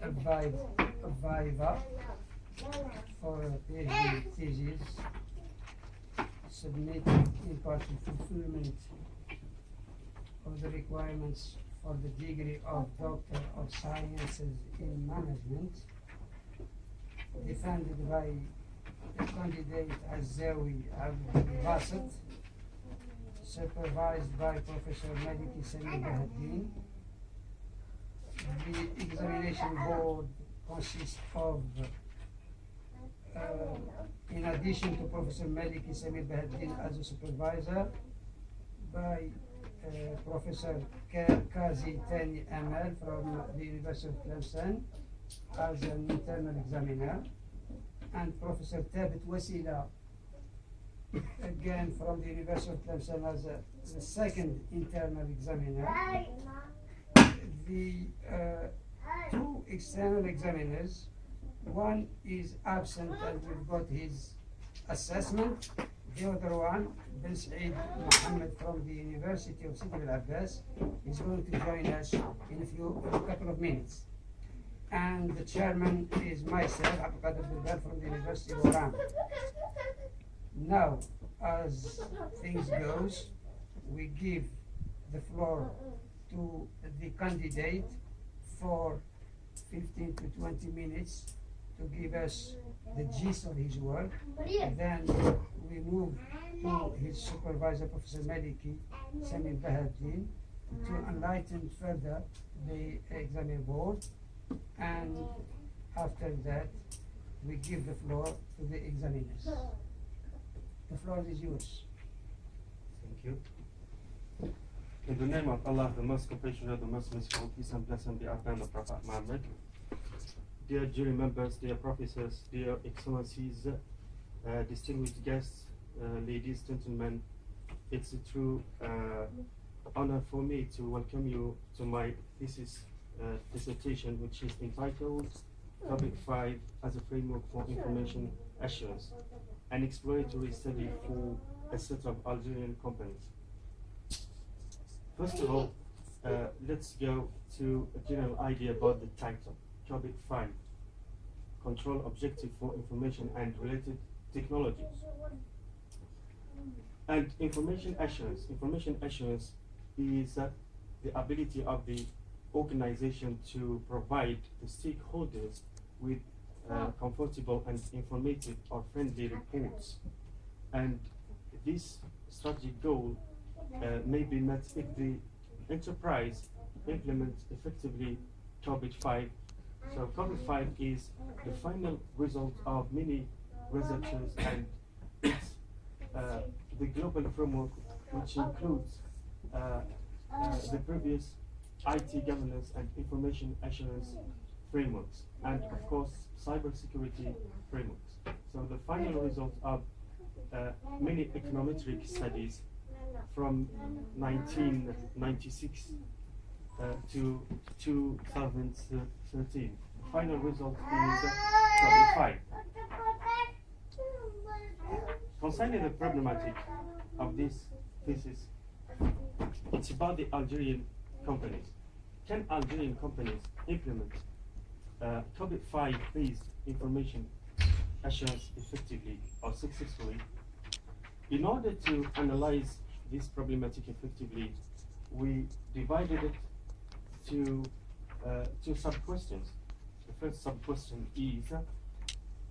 a viva for a PhD thesis submitted in partial fulfillment of the requirements for the degree of Doctor of Sciences in Management, defended by the candidate Azawi Abdul Basit, supervised by Professor Maliki Sami Bahaddin. The examination board consists of, in addition to Professor Maliki Sami Bahaddin as a supervisor, by Professor Kazi Tani Amal from the University of Tlemcen as an internal examiner, and Professor Tabit Wasila, again from the University of Tlemcen as the second internal examiner. The two external examiners, one is absent and we've got his assessment. The other one, Ben Saeed Mohammed from the University of Sidi Al Abbas, is going to join us in a couple of minutes. And the chairman is myself, Abdul Qadir Bilbal from the University of Oran. Now, as things goes, we give the floor to the candidate for 15 to 20 minutes to give us the gist of his work. Then we move to his supervisor, Professor Maliki Sami Bahaddin, to enlighten further the examining board. And after that, we give the floor to the examiners. The floor is yours. Thank you. In the name of Allah, the most compassionate, the most merciful, peace and blessing be upon the Prophet Muhammad. Dear jury members, dear professors, dear excellencies, distinguished guests, ladies, gentlemen, it's a true honor for me to welcome you to my thesis dissertation, which is entitled Topic 5 as a Framework for Information Assurance, an exploratory study for a set of Algerian companies. First of all, let's go to a general idea about the title. Topic 5, Control Objective for Information and Related Technologies. And information assurance. Information assurance is the ability of the organization to provide the stakeholders with comfortable and informative or friendly reports. And this strategic goal may be met if the enterprise implements effectively Topic 5. So Topic 5 is the final result of many researchers, and it's the global framework which includes the previous IT governance and information assurance frameworks, and of course cybersecurity frameworks. So the final result of many econometric studies from 1996 to 2013. The final result is Topic 5. Concerning the problematic of this thesis, it's about the Algerian companies. Can Algerian companies implement Topic 5 based information assurance effectively or successfully? In order to analyze this problematic effectively, we divided it to two sub-questions. The first sub-question is,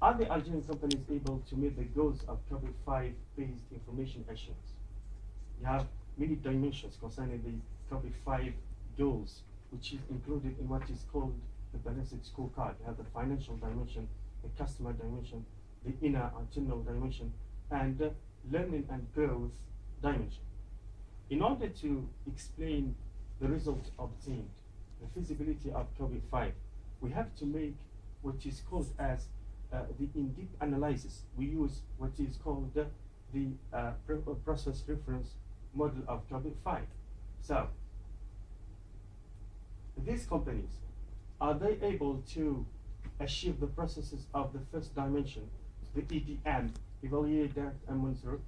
are the Algerian companies able to meet the goals of Topic 5 based information assurance? You have many dimensions concerning the Topic 5 goals, which is included in what is called the balanced scorecard. You have the financial dimension, the customer dimension, the inner internal dimension, and learning and growth dimension. In order to explain the results obtained, the feasibility of Topic 5, we have to make what is called as the in-depth analysis. We use what is called the process reference model of Topic 5. So, these companies, are they able to achieve the processes of the first dimension, the EDM, evaluate, direct and monitor?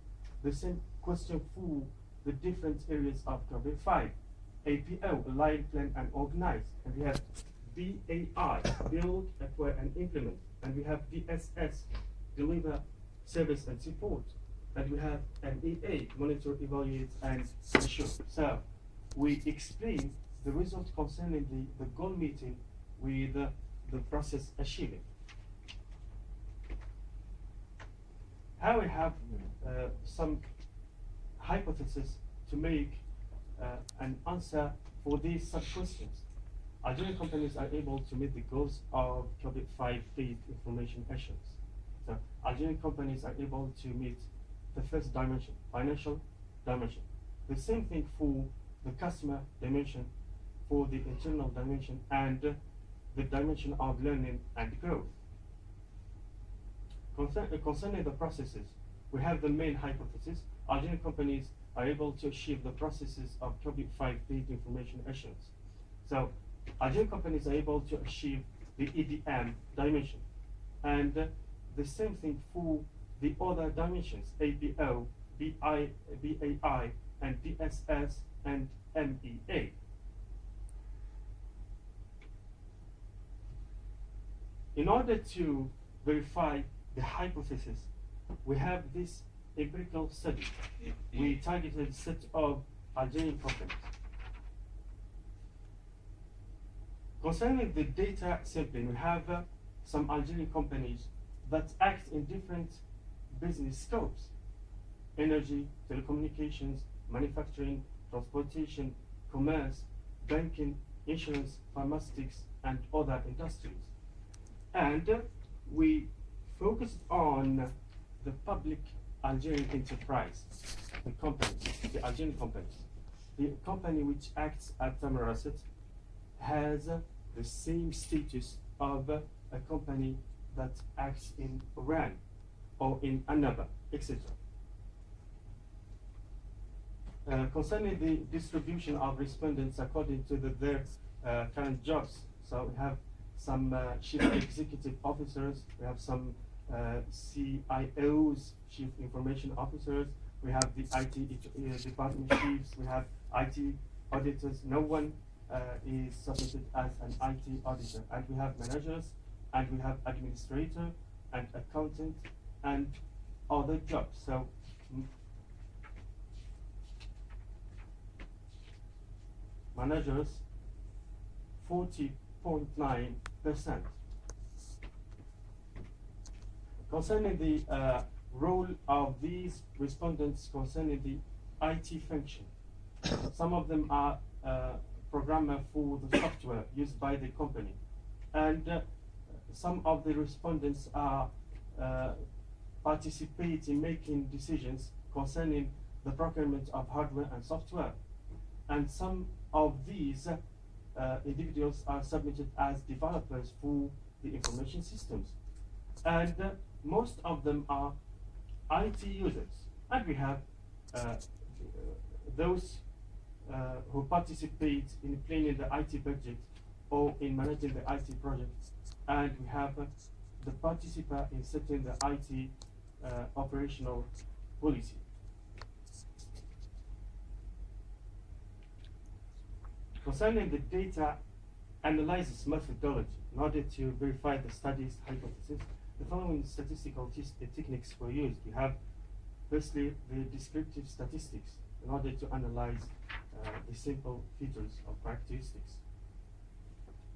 The same question for the different areas of Topic 5. APO, align, plan and organize. And we have BAI, build, acquire, and implement. And we have DSS, deliver, service, and support. And we have MEA, monitor, evaluate, and assure. So we explain the result concerning the goal meeting with the process achieving. How we have some hypothesis to make an answer for these sub-questions. Algerian companies are able to meet the goals of COVID-5 based information assurance. So Algerian companies are able to meet the first dimension, financial dimension. The same thing for the customer dimension, for the internal dimension, and the dimension of learning and growth. Concerning the processes, we have the main hypothesis. Algerian companies are able to achieve the processes of COVID-5 based information assurance. So Algerian companies are able to achieve the EDM dimension. And the same thing for the other dimensions, ABO, BAI, and DSS, and MEA. In order to verify the hypothesis, we have this empirical study. We targeted a set of Algerian companies. Concerning the data sampling, we have some Algerian companies that act in different business scopes: energy, telecommunications, manufacturing, transportation, commerce, banking, insurance, pharmaceutics, and other industries. And we focused on the public Algerian enterprise, the companies, the Algerian companies. The company which acts at Tamarasset has the same status of a company that acts in Iran or in Annaba, etc. Concerning the distribution of respondents according to their current jobs, so we have some chief executive officers, we have some CIOs, chief information officers, we have the IT department chiefs, we have IT auditors. No one is submitted as an IT auditor. And we have managers, and we have administrator, and accountant, and other jobs. So managers, 40.9%. Concerning the role of these respondents concerning the IT function, some of them are programmer for the software used by the company, and some of the respondents are participate in making decisions concerning the procurement of hardware and software, and some of these individuals are submitted as developers for the information systems, and most of them are IT users, and we have those who participate in planning the IT budget or in managing the IT projects, and we have the participant in setting the IT operational policy. Concerning the data analysis methodology, in order to verify the study's hypothesis, the following statistical techniques were used. We have firstly the descriptive statistics in order to analyze the simple features or characteristics.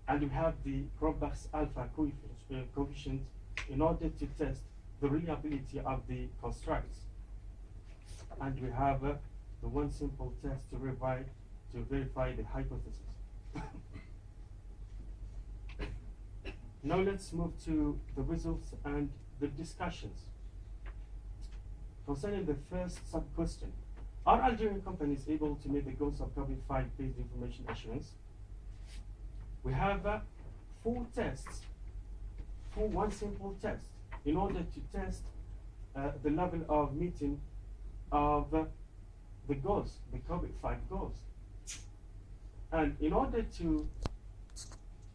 And we have the Kronbach's alpha coefficient in order to test the reliability of the constructs. And we have the one simple test to verify the hypothesis. Now let's move to the results and the discussions. Concerning the first sub-question, are Algerian companies able to meet the goals of COVID-5 based information assurance? We have 4 tests, one simple test, in order to test the level of meeting of the goals, the COVID-5 goals. And in order to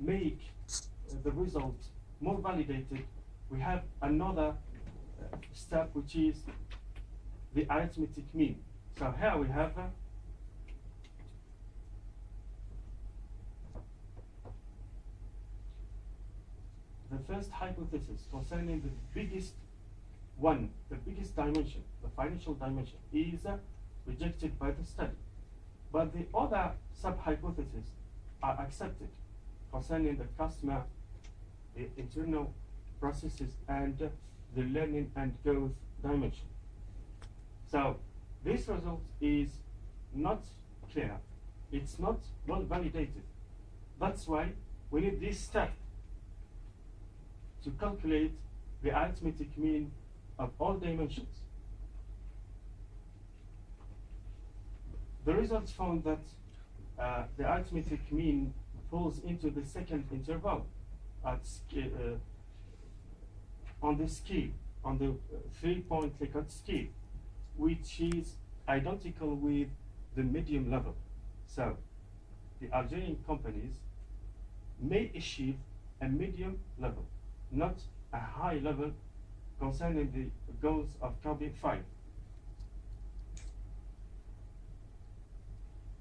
make the result more validated, we have another step, which is the arithmetic mean. So here we have first hypothesis concerning the biggest one, the biggest dimension, the financial dimension, is rejected by the study. But the other sub-hypotheses are accepted concerning the customer, the internal processes, and the learning and growth dimension. So this result is not clear. It's not well validated. That's why we need this step to calculate the arithmetic mean of all dimensions. The results found that the arithmetic mean falls into the second interval at on the scale, on the 3-point Likert scale, which is identical with the medium level. So the Algerian companies may achieve a medium level, not a high level concerning the goals of Carbon 5.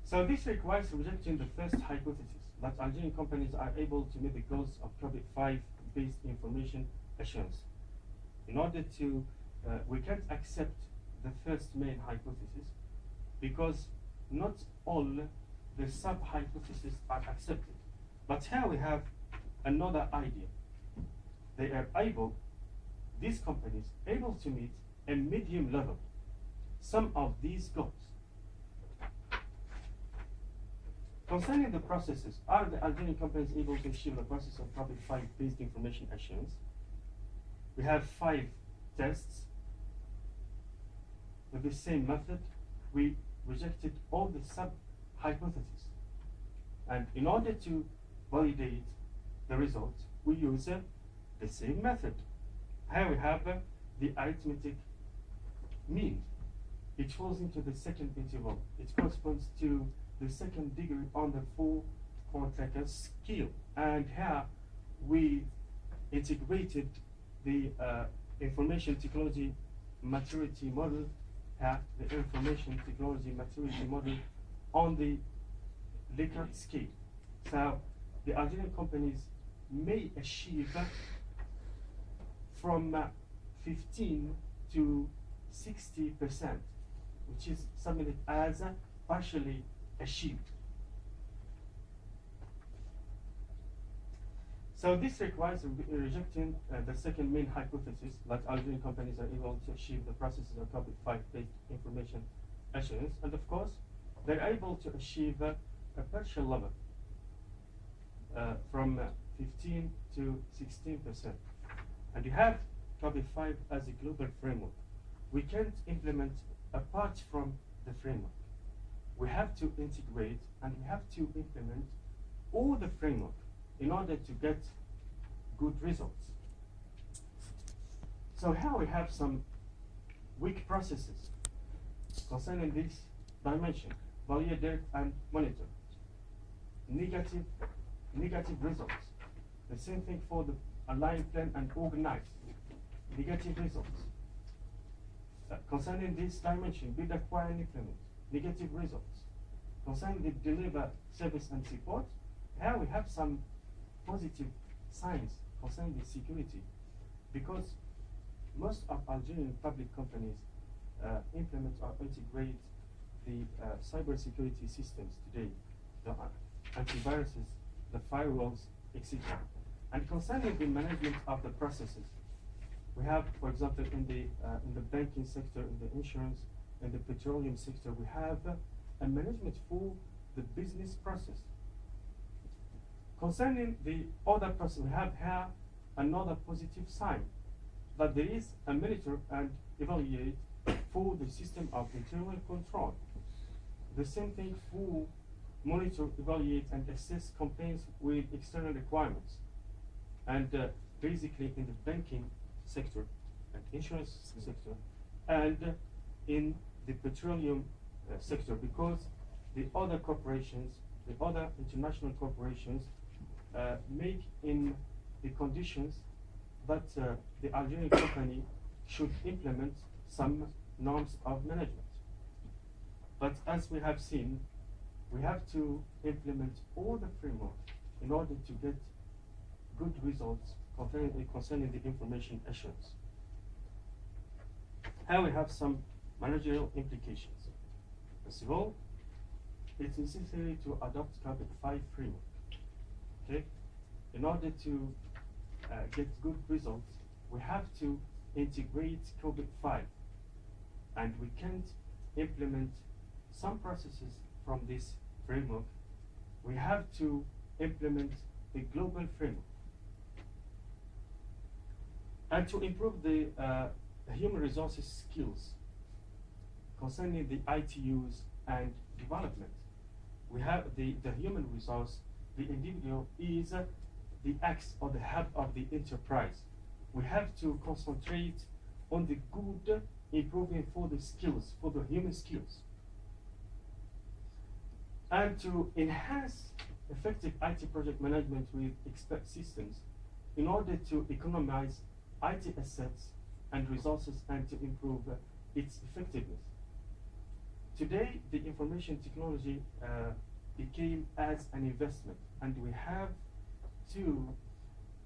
So this requires rejecting the first hypothesis that Algerian companies are able to meet the goals of Carbon 5 based information assurance. In order to, we can't accept the first main hypothesis because not all the sub-hypotheses are accepted. But here we have another idea. They are able, these companies, able to meet a medium level some of these goals. Concerning the processes, are the Algerian companies able to achieve the process of Carbon 5 based information assurance? We have 5 tests with the same method. We rejected all the sub-hypotheses. And in order to validate the results, we use the same method. Here we have the arithmetic mean. It falls into the second interval. It corresponds to the second degree on the 4-point Likert scale. And here we integrated the information technology maturity model, the information technology maturity model on the Likert scale. So the Algerian companies may achieve from 15 to 60%, which is submitted as partially achieved. So this requires rejecting the second main hypothesis that Algerian companies are able to achieve the processes of Carbon 5 based information assurance, and of course they're able to achieve a partial level from 15 to 16%. And you have Carbon 5 as a global framework. We can't implement apart from the framework. We have to integrate and we have to implement all the framework in order to get good results. So here we have some weak processes concerning this dimension: validate and monitor. Negative results. The same thing for the align, plan, and organize. Negative results. Concerning this dimension, build, acquire, and implement. Negative results. Concerning the deliver, service, and support, here we have some positive signs concerning the security, because most of Algerian public companies implement or integrate the cybersecurity systems today, the antiviruses, the firewalls, etc. And concerning the management of the processes, we have, for example, in the banking sector, in the insurance, in the petroleum sector, we have a management for the business process. Concerning the other process, we have here another positive sign that there is a monitor and evaluate for the system of internal control. The same thing for monitor, evaluate, and assess compliance with external requirements. And basically in the banking sector and insurance sector and in the petroleum sector, because the other corporations, the other international corporations make in the conditions that the Algerian company should implement some norms of management. But as we have seen, we have to implement all the framework in order to get good results concerning the information assurance. Here we have some managerial implications. First of all, it's necessary to adopt CABIT 5 framework. Okay? In order to get good results, we have to integrate CABIT 5, and we can't implement some processes from this framework. We have to implement the global framework. And to improve the human resources skills concerning the IT use and development, we have the human resource. The individual is the axe or the hub of the enterprise. We have to concentrate on the good improving for the skills, for the human skills. And to enhance effective IT project management with expert systems in order to economize IT assets and resources and to improve its effectiveness. Today, the information technology became as an investment, and we have to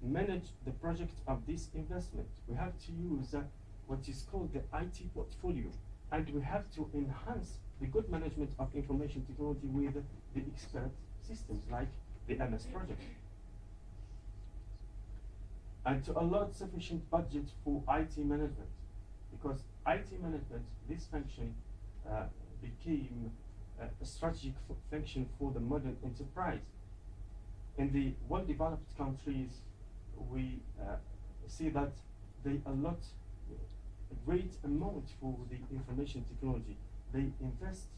manage the project of this investment. We have to use what is called the IT portfolio, and we have to enhance the good management of information technology with the expert systems like the MS project. And to allot sufficient budget for IT management, because IT management, this function became a strategic function for the modern enterprise. In the well-developed countries, we see that they allot a great amount for the information technology. They invest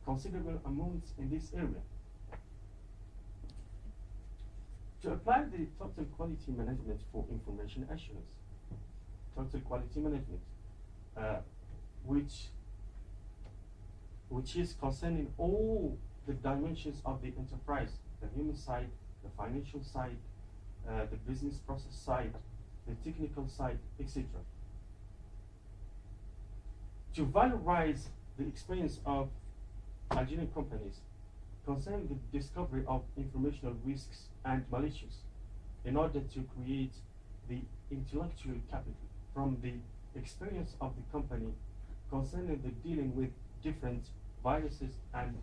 considerable amounts in this area. To apply the total quality management for information assurance, total quality management, which is concerning all the dimensions of the enterprise, the human side, the financial side, the business process side, the technical side, etc. To valorize the experience of Algerian companies concerning the discovery of informational risks and malicious, in order to create the intellectual capital from the experience of the company concerning the dealing with different viruses and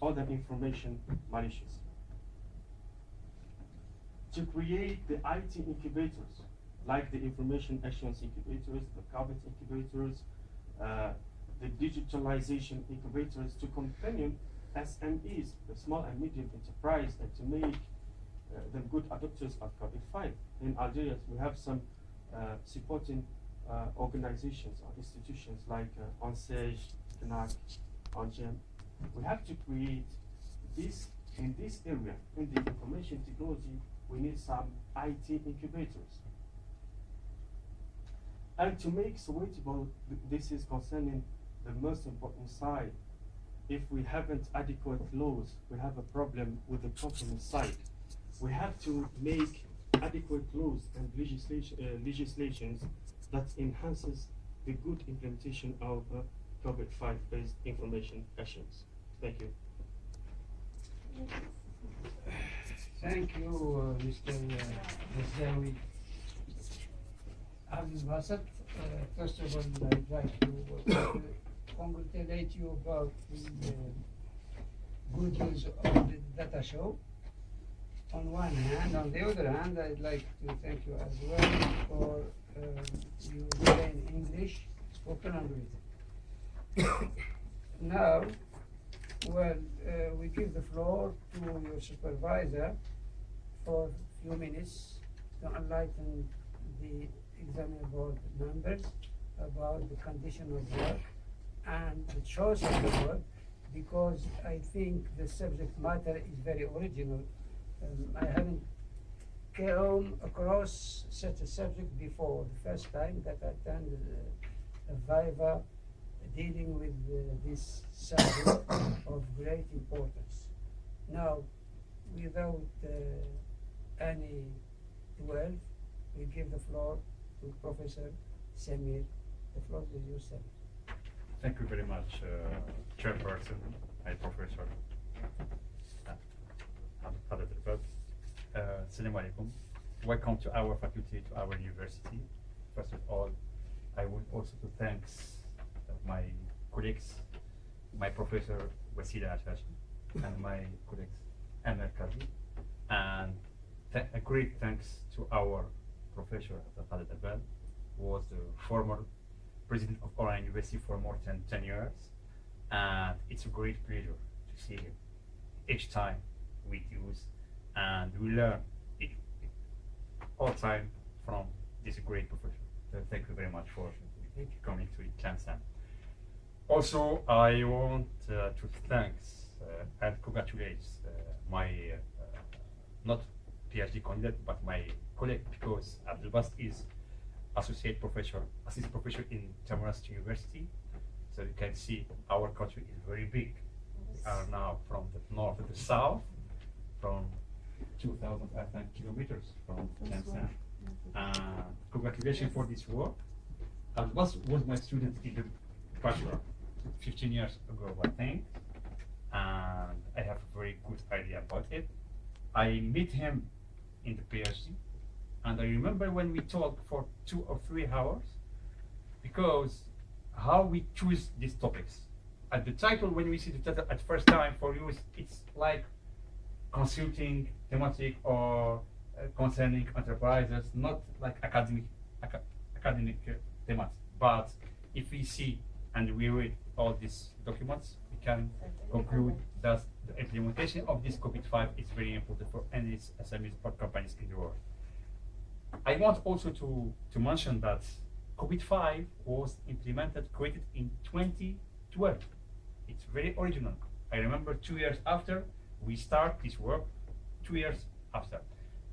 other information malicious. To create the IT incubators, like the information assurance incubators, the CABIT incubators, the digitalization incubators, to companion SMEs, the small and medium enterprise, and to make them good adopters of CABIT 5. In Algeria, we have some supporting organizations or institutions like ONSEJ, CNAC, ONGEM. We have to create this in this area. In the information technology, we need some IT incubators. And to make suitable, this is concerning the most important side. If we haven't adequate laws, we have a problem with the company side. We have to make adequate laws and legislations that enhances the good implementation of CABIT 5 based information assurance. Thank you. Thank you, Mr. Zawi. Abdul Basit, first of all, I'd like to congratulate you about the good use of the data show. On one hand, on the other hand, I'd like to thank you as well for you learn English, spoken and written. Now, well, we give the floor to your supervisor for a few minutes to enlighten the examining board members about the condition of work and the choice of the work, because I think the subject matter is very original. I haven't come across such a subject before. The first time that I attended a Viva dealing with this subject of great importance. Now, without any dwell, we give the floor to Professor Samir. The floor is yours, Samir. Thank you very much, Chairperson and Professor. السلام عليكم. welcome to our faculty, to our university. First of all, I would also to thanks my colleagues, my professor Wasila Ashashi, and my colleagues Amir Kazi, and a great thanks to our professor Khaled Abel, who was the former president of Oran University for more than 10 years, and it's a great pleasure to see him each time we use and we learn all time from this great professor. So thank you very much for coming to Tlemcen. Also, I want to thank and congratulate my not PhD candidate, but my colleague, because Abdelbast is assistant professor in Tlemcen University. So you can see our country is very big. We are now from the north to the south, from 2,000 I think kilometers from Tlemcen. Congratulations for this work. Abdelbast was my student in the bachelor 15 years ago, I think, and I have a very good idea about it. I met him in the PhD, and I remember when we talked for 2 or 3 hours, because how we choose these topics. At the title, when we see the title at first time for you, it's like consulting, thematic, or concerning enterprises, not like academic thematics. But if we see and we read all these documents, we can conclude that the implementation of this COVID-5 is very important for any SMEs or companies in the world. I want also to mention that COVID-5 was created in 2012. It's very original. I remember 2 years after we start this work, 2 years after.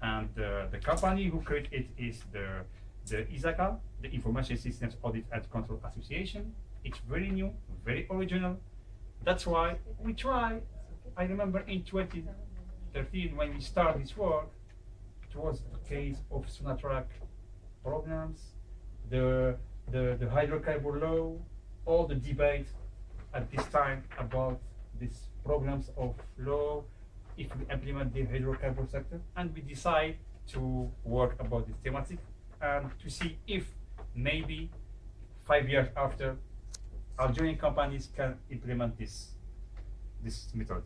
And the company who created it is the ISACA, the Information Systems Audit and Control Association. It's very new, very original. That's why we try. I remember in 2013 when we started this work, it was a case of Sonatrach problems, the hydrocarbon law, all the debate at this time about these problems of law if we implement the hydrocarbon sector, and we decide to work about this thematic and to see if maybe 5 years after Algerian companies can implement this method.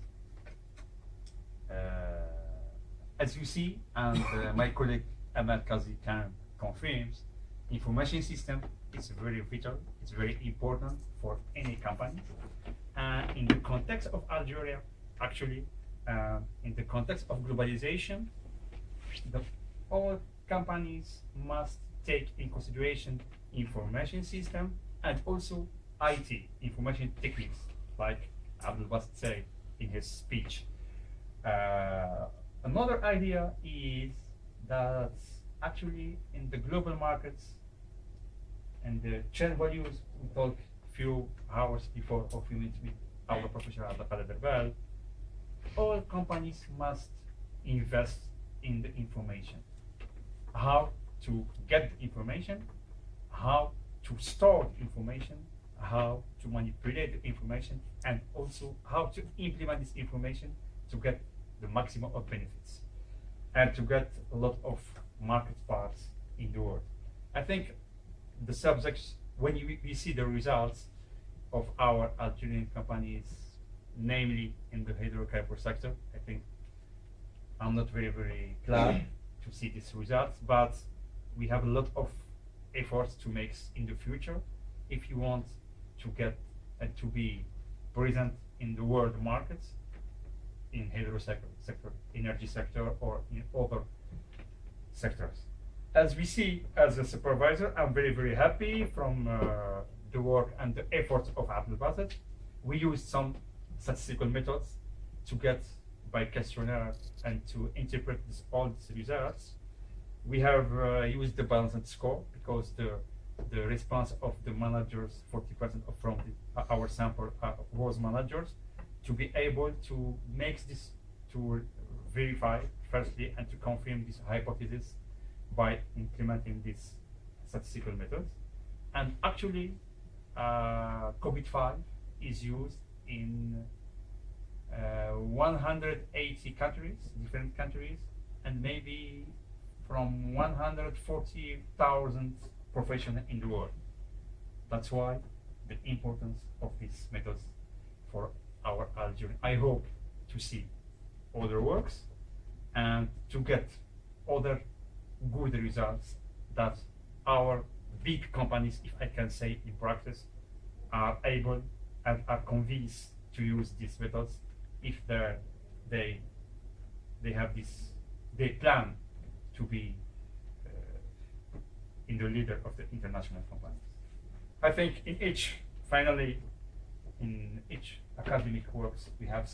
As you see, and my colleague Ahmed Kazi can confirm, information system is very vital, it's very important for any company. And in the context of Algeria, actually, in the context of globalization, all companies must take in consideration information system and also IT, information techniques, like Abdelbast said in his speech. Another idea is that actually in the global markets and the chain values, we talked few hours before of we meet with our professor Abdelbast, all companies must invest in the information. How to get the information, how to store the information, how to manipulate the information, and also how to implement this information to get the maximum of benefits and to get a lot of market parts in the world. I think the subjects, when we see the results of our Algerian companies, namely in the hydrocarbon sector, I think I'm not very glad to see these results, but we have a lot of efforts to make in the future if you want to get and to be present in the world markets in hydro sector, energy sector, or in other sectors. As we see, as a supervisor, I'm very happy from the work and the efforts of Abdelbast. We used some statistical methods to get by questionnaire and to interpret all these results. We have used the balanced score because the response of the managers, 40% from our sample was managers, to be able to make this, to verify firstly and to confirm this hypothesis by implementing these statistical methods. And actually, COVID-5 is used in 180 countries, different countries, and maybe from 140,000 professionals in the world. That's why the importance of these methods for our Algerian. I hope to see other works and to get other good results that our big companies, if I can say in practice, are able and are convinced to use these methods if they have this, they plan to be in the leader of the international companies. I think in each academic works we have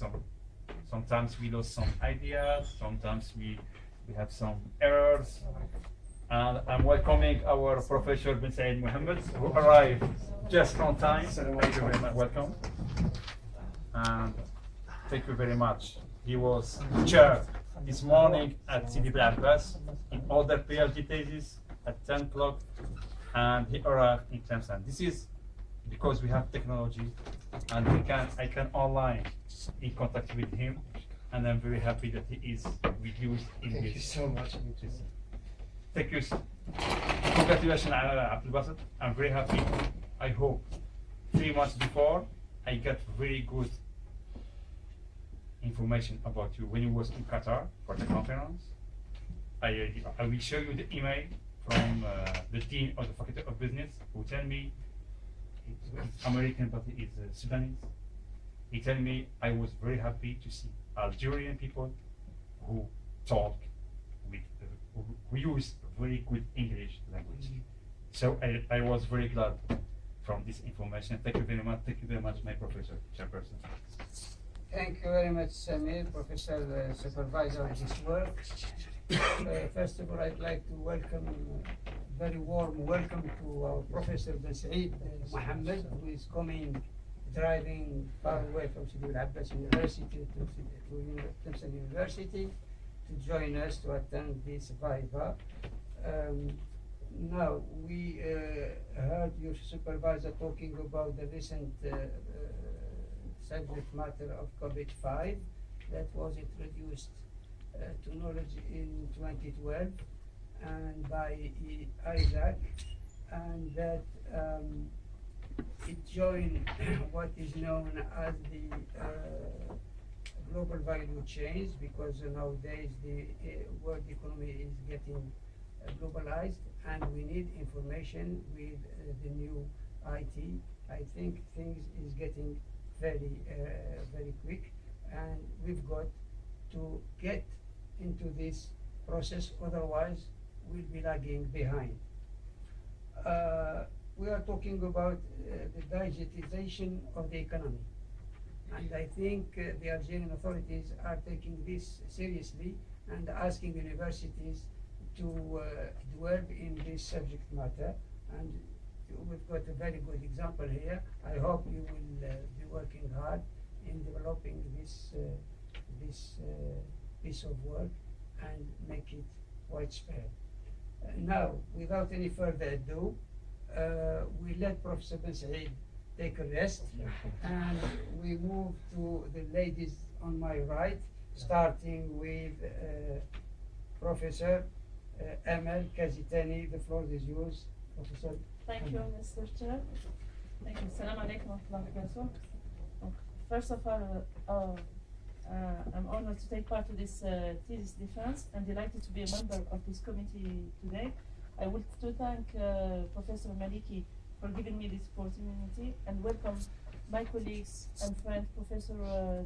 sometimes we lose some ideas, sometimes we have some errors. And I'm welcoming our Professor Ben Said Mohammed, who arrived just on time. Thank you very much. Welcome. And thank you very much. He was chair this morning at Sidi Bel Abbas in other PhD thesis at 10 o'clock, and he arrived in Tlemcen. This is because we have technology, and I can online in contact with him, and I'm very happy that he is reduced in Thank this. you so much. Thank you. Congratulations, Abdul Basit. I'm very happy. I hope 3 months before I get very good information about you when you was in Qatar for the conference. I will show you the email from the dean of the Faculty of Business who tell me he's American but he is Sudanese. He tell me I was very happy to see Algerian people who talk with who use very good English language. So I was very glad from this information. Thank you very much. Thank you very much, my professor, chairperson. Thank you very much, Samir, Professor Supervisor of this work. First of all, I'd like to welcome, very warm welcome to our Professor Ben Said Mohammed, who is coming, driving far away from Sidi Bel Abbas University to Tlemcen University to join us to attend this Viva. Now, we heard your supervisor talking about the recent subject matter of COVID-5 that was introduced to knowledge in 2012 and by Isaac, and that it joined what is known as the global value chains, because nowadays the world economy is getting globalized and we need information with the new IT. I think things is getting very quick, and we've got to get into this process, otherwise we'll be lagging behind. We are talking about the digitization of the economy, and I think the Algerian authorities are taking this seriously and asking universities to dwell in this subject matter, and we've got a very good example here. I hope you will be working hard in developing this piece of work and make it widespread. Now, without any further ado, we let Professor Ben Said take a rest, and we move to the ladies on my right, starting with Professor Amel Kazitani. The floor is yours, Professor. Thank you, Mr. Chair. Thank you. Assalamu alaikum wa rahmatullahi wa barakatuh. First of all, I'm honored to take part in this thesis defense and delighted to be a member of this committee today. I would to thank Professor Maliki for giving me this opportunity and welcome my colleagues and friend, Professor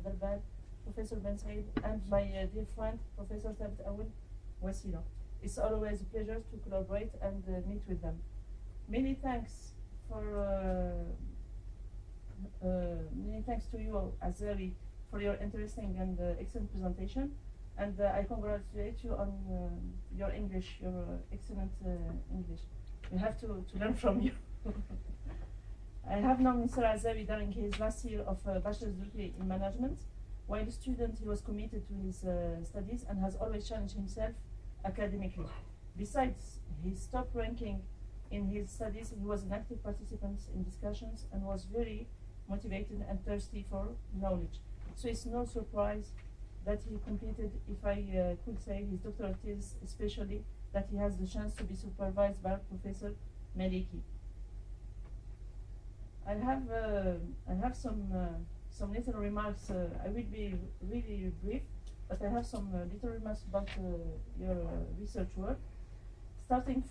Darbal, Professor Ben Said, and my dear friend, Professor Thabit Awil Wasila. It's always a pleasure to collaborate and meet with them. Many thanks to you, Azari, for your interesting and excellent presentation, and I congratulate you on your English, your excellent English. We have to learn from you. I have known Mr. Azari during his last year of bachelor's degree in management. While a student, he was committed to his studies and has always challenged himself academically. Besides his top ranking in his studies, he was an active participant in discussions and was very motivated and thirsty for knowledge. So it's no surprise that he completed, if I could say, his doctoral thesis, especially that he has the chance to be supervised by Professor Maliki. I have some little remarks. I will be really brief, but I have some little remarks about your research work, starting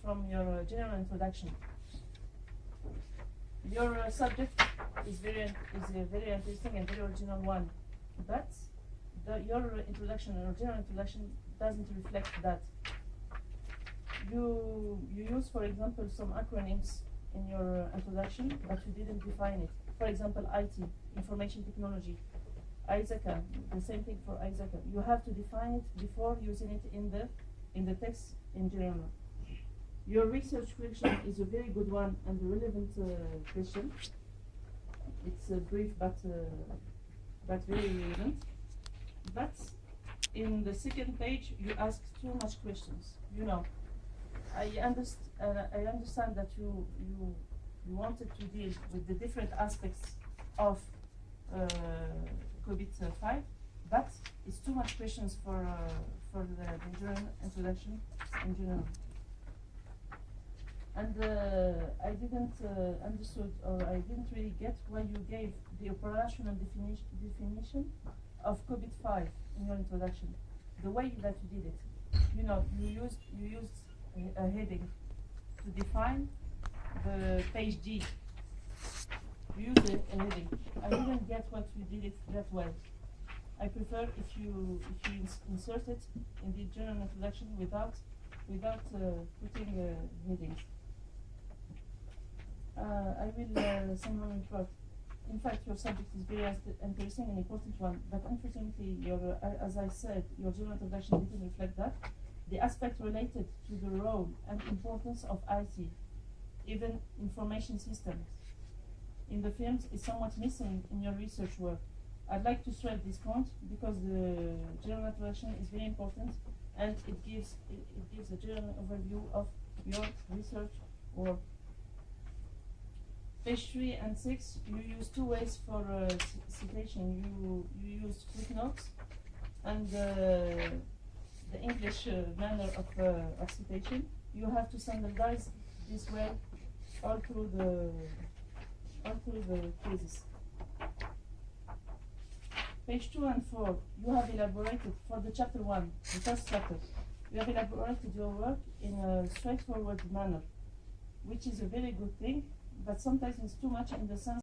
from your general introduction. Your subject is a very interesting and very original one, but your introduction or general introduction doesn't reflect that. You use, for example, some acronyms in your introduction, but you didn't define it. For example, IT, information technology, ISACA, the same thing for ISACA. You have to define it before using it in the text in general. Your research question is a very good one and a relevant question. It's brief but very relevant. But in the second page, you ask too much questions. You know, I understand that you wanted to deal with the different aspects of COVID-5, but it's too much questions for the general introduction in general. And I didn't understood, or I didn't really get why you gave the operational definition of COVID-5 in your introduction. The way that you did it, you know, you used a heading to define the page D. You used a heading. I didn't get what you did it that well. I prefer if you insert it in the general introduction without putting headings. I will somehow interrupt. In fact, your subject is very interesting and important one, but unfortunately, as I said, your general introduction didn't reflect that. The aspect related to the role and importance of IT, even information systems, in the films is somewhat missing in your research work. I'd like to stress this point because the general introduction is very important and it gives a general overview of your research work. Page 3 and 6, you use two ways for citation. You use footnotes and the English manner of citation. You have to standardize this way all through the thesis. Page 2 and 4, you have elaborated for the chapter 1, the first chapter. You have elaborated your work in a straightforward manner, which is a very good thing, but sometimes it's too much in the sense